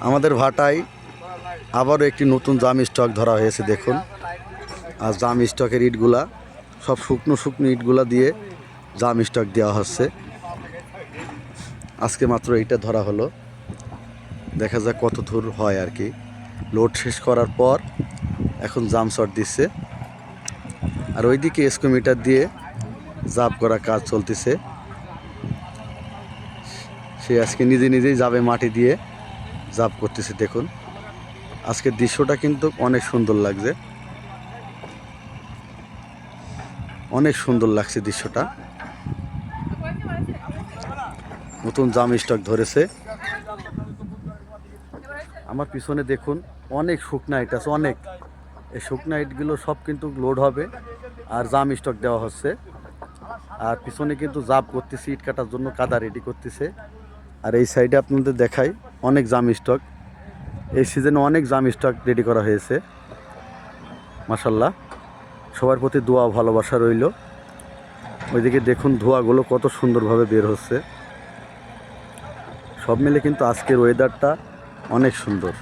আমাদের ভাটায় আবারও একটি নতুন জাম স্টক ধরা হয়েছে দেখুন। আর জাম স্টকের ইটগুলা সব শুকনো শুকনো ইটগুলা দিয়ে জাম স্টক দেওয়া হচ্ছে। আজকে মাত্র এইটা ধরা হলো, দেখা যাক কত দূর হয় আর কি। লোড শেষ করার পর এখন জাম শট দিচ্ছে, আর ওইদিকে স্কোমিটার দিয়ে জাব করা কাজ চলতেছে। সে আজকে নিজে নিজেই যাবে মাটি দিয়ে জাব করতেছে দেখুন। আজকের দৃশ্যটা কিন্তু অনেক সুন্দর লাগছে, অনেক সুন্দর লাগছে দৃশ্যটা। নতুন জাম স্টক ধরেছে। আমার পিছনে দেখুন অনেক শুকনা ইট আছে, অনেক। এই শুকনা ইটগুলো সব কিন্তু লোড হবে আর জাম স্টক দেওয়া হচ্ছে। আর পিছনে কিন্তু জাব করতেছে, ইট কাটার জন্য কাদা রেডি করতেছে। আর এই সাইডে আপনাদের দেখাই অনেক জাম স্টক, এই সিজনে অনেক জাম স্টক রেডি করা হয়েছে। মাশাল্লাহ, সবার প্রতি দোয়া ভালোবাসা রইল। ওইদিকে দেখুন ধোঁয়াগুলো কত সুন্দরভাবে বের হচ্ছে। সব মিলে কিন্তু আজকের ওয়েদারটা অনেক সুন্দর।